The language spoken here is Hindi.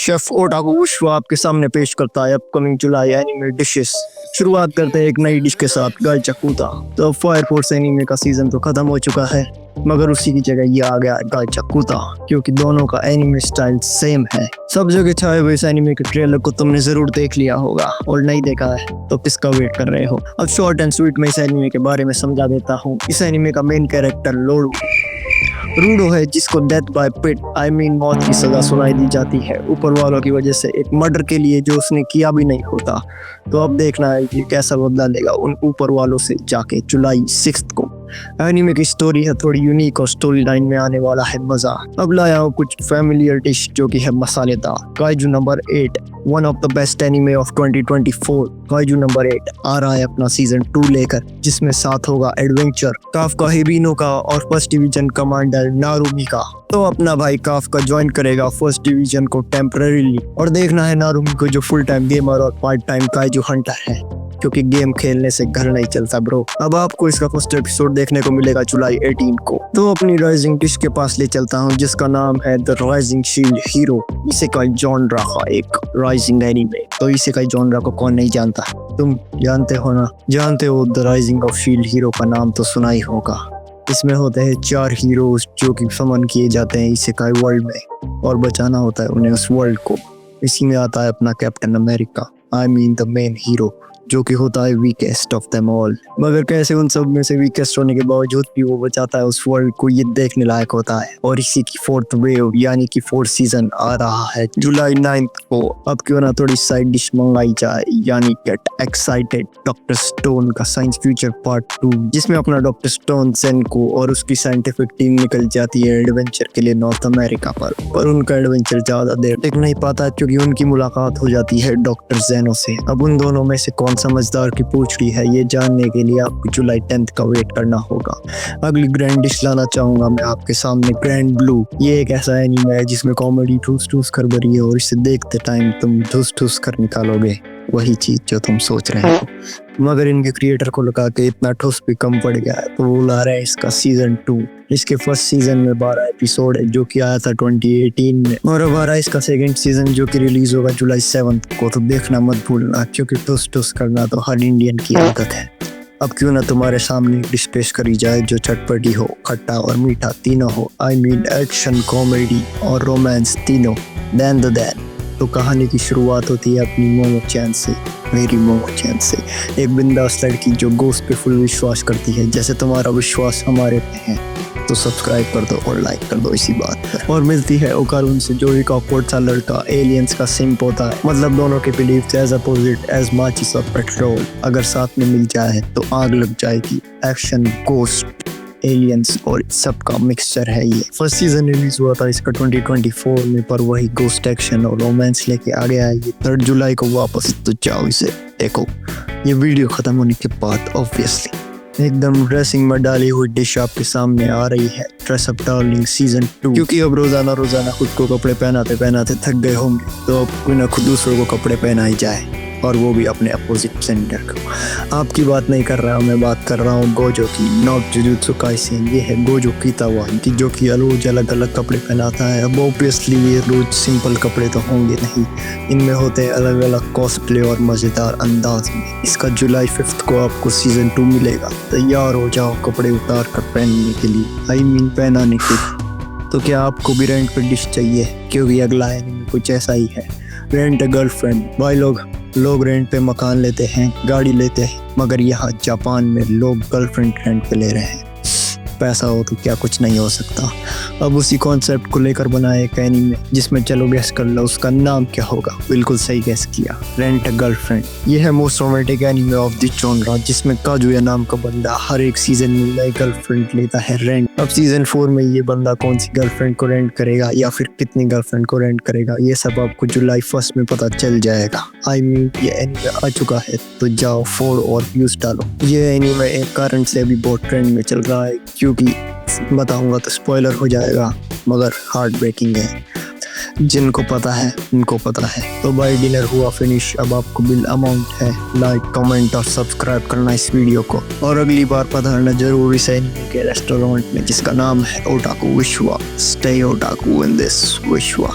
शेफ ओटाकू विश्व आपके सामने पेश करता है अपकमिंग जुलाई एनिमे डिशेस। शुरुआत करते हैं एक नई डिश के साथ, गाइचाकुता। तो फायर फोर्स एनिमे का सीजन तो खत्म हो चुका है, मगर उसी की जगह ये आ गया है गाइचाकुता, क्योंकि दोनों का एनिमे स्टाइल सेम है। सब जगह छाए हुए इस एनिमे के ट्रेलर को तुमने जरूर देख लिया होगा, और नहीं देखा है तो किसका वेट कर रहे हो। अब शॉर्ट एंड स्वीट में इस एनिमे के बारे में समझा देता हूँ। इस एनिमे का मेन कैरेक्टर रूडो है, जिसको डेथ बाय पिट मौत की सजा सुनाई दी जाती है ऊपर वालों की वजह से, एक मर्डर के लिए जो उसने किया भी नहीं होता। तो अब देखना है कि कैसा बदला लेगा उन ऊपर वालों से जाके जुलाई 6 को। एनिमे की स्टोरी है थोड़ी यूनिक और स्टोरी लाइन में आने वाला है मजा। अब लाया हूँ कुछ फैमिलियर डिश जो कि है मसालेदार। Kaiju number 8, one of the best anime of 2024। Kaiju number 8 आ रहा है अपना सीजन 2 लेकर, जिसमें साथ होगा एडवेंचर काफका हिबिनो का और फर्स्ट डिवीजन कमांडर नारुमी का। तो अपना भाई काफका ज्वाइन करेगा फर्स्ट डिवीजन को टेम्पररीली, और देखना है नारुमी को जो फुल टाइम गेमर और पार्ट टाइम काइजू हंटर है, क्योंकि गेम खेलने से घर नहीं चलता ब्रो। अब आपको इसका फर्स्ट एपिसोड देखने को मिलेगा जुलाई 18 को। तो अपनी राइजिंग डिश के पास ले चलता हूँ, जिसका नाम है the rising shield hero. Isekai genre का एक राइजिंग एनिमे। तो इसेकाई जॉनरा को कौन नहीं जानता, तुम जानते हो ना। जानते हो the rising of shield hero का नाम तो सुना ही होगा। इसमें होते हैं 4 हीरोज जो कि समन किए जाते हैं इसेकाई वर्ल्ड में, और बचाना होता है उन्हें उस वर्ल्ड को। इसी में आता है अपना captain America, the main hero, जो कि होता है वीकेस्ट ऑफ देम ऑल। मगर कैसे उन सब में से वीकेस्ट होने के बावजूद भी वो बचाता है उस वर्ल्ड को, ये देखने लायक होता है। और इसी की 4th वेव यानी कि 4th सीजन आ रहा है जुलाई 9 को। अब क्यों ना थोड़ी साइड डिश मंगाई जाए, यानी गेट एक्साइटेड डॉक्टर स्टोन का साइंस फ्यूचर पार्ट 2, जिसमें अपना डॉक्टर स्टोन सेनको और उसकी साइंटिफिक टीम निकल जाती है एडवेंचर के लिए नॉर्थ अमेरिका पर उनका एडवेंचर ज्यादा देर टिक नहीं पाता, क्योंकि उनकी मुलाकात हो जाती है डॉक्टर जेनो से। अब उन दोनों में से कौन समझदार की पूछड़ी है, ये जानने के लिए आपको जुलाई 10 का वेट करना होगा। अगली ग्रैंड डिश लाना चाहूंगा मैं आपके सामने, ग्रैंड ब्लू। ये एक ऐसा एनीमे है जिसमें कॉमेडी ठूस ठूस कर भरी है, और इसे देखते टाइम तुम ठूस ठूस कर निकालोगे वही चीज जो तुम सोच रहे हो। मगर इनके क्रिएटर को लगा के इतना ठोस भी कम पड़ गया है, तो वो ला रहे हैं इसका सीजन 2। इसके फर्स्ट सीजन में 12 एपिसोड है, जो कि आया था 2018 में, और अब आ रहा है इसका सेकंड सीजन, जो कि रिलीज होगा जुलाई 7 को। तो देखना मत भूलना, क्योंकि ठुस ठुस करना तो हर इंडियन की आदत है। अब क्यों ना तुम्हारे सामने डिश पेश करी जाए जो चटपटी हो, खट्टा और मीठा तीनों हो। एक्शन, कॉमेडी और रोमांस तीनों। देन तो कहानी की शुरुआत होती है अपनी मोमो चैन से, मेरी मोमो चैन से, एक बिंदास लड़की जो गोश्त पे फुल विश्वास करती है, जैसे तुम्हारा विश्वास हमारे पे है। तो सब्सक्राइब कर दो और लाइक कर दो इसी बात पर। और मिलती है ओकारून से, जो एक ऑकवर्ड सा लड़का एलियंस का सिंप होता है। मतलब दोनों के बिलीफ एज अपोजिट एज माचिस ऑफ पेट्रोल। अगर साथ में मिल जाए तो आग लग जाएगी। एक्शन, गोस्ट, एलियंस और सबका मिक्सचर है ये। फर्स्ट सीजन रिलीज हुआ था इसका 2024 में, पर वही गोस्ट, एक्शन और रोमांस लेके आ गया है ये 3 जुलाई को वापस। तो जाओ इसे देखो। ये वीडियो खत्म होने के बाद ऑब्वियसली एकदम ड्रेसिंग में डाली हुई डिश आपके सामने आ रही है, ड्रेस अप डार्लिंग सीजन 2। क्योंकि अब रोजाना खुद को कपड़े पहनाते थक गए होंगे, तो अब कोई ना खुद दूसरों को कपड़े पहनाई जाए, और वो भी अपने अपोजिट जेंडर को। आपकी बात नहीं कर रहा हूँ, मैं बात कर रहा हूँ गोजो की, नॉट जुजुत्सु काइसेन। ये है गोजो कीतावा, जो कि रोज अलग अलग कपड़े पहनाता है। अब ऑब्वियसली ये रोज सिंपल कपड़े तो होंगे नहीं, इनमें होते हैं अलग अलग कॉस्प्ले और मजेदार अंदाज में। इसका जुलाई 5 को आपको सीजन 2 मिलेगा। तैयार हो जाओ कपड़े उतार कर पहनने के लिए, पहनाने के लिए। तो क्या आपको भी रेंट पर डिश चाहिए, क्योंकि अगला एनिमे कुछ ऐसा ही है। Rent a girlfriend. भाई लोग रेंट पे मकान लेते हैं, गाड़ी लेते हैं, मगर यहाँ जापान में लोग गर्लफ्रेंड रेंट पे ले रहे हैं। पैसा हो तो क्या कुछ नहीं हो सकता। अब उसी कॉन्सेप्ट को लेकर बनाया एक एनीमे, जिसमें चलो गैस कर लो उसका नाम क्या होगा। बिल्कुल सही गैस किया, रेंट अ गर्लफ्रेंड। ये है most romantic anime of the genre, जिसमें काजुया नाम का बंदा हर एक सीजन में नई गर्लफ्रेंड लेता है रेंट। अब सीजन 4 में ये बंदा कौन सी गर्लफ्रेंड को रेंट करेगा, या फिर कितनी गर्लफ्रेंड को रेंट करेगा, ये सब आपको जुलाई 1 में पता चल जाएगा। ये एनीमे आ चुका है, तो जाओ 4 और व्यूज डालो। ये एनीमे एक कारण से अभी बहुत ट्रेंड में चल रहा है, क्योंकि बताऊंगा तो स्पॉइलर हो जाएगा, मगर हार्ट ब्रेकिंग है। जिनको पता है उनको पता है। तो भाई डिनर हुआ फिनिश, अब आपको बिल अमाउंट है। लाइक, कमेंट और सब्सक्राइब करना इस वीडियो को, और अगली बार पधारना जरूर इस एनिमे के रेस्टोरेंट में, जिसका नाम है ओटाकू विश्वा। स्टे ओटाकू इन दिस विश्वा।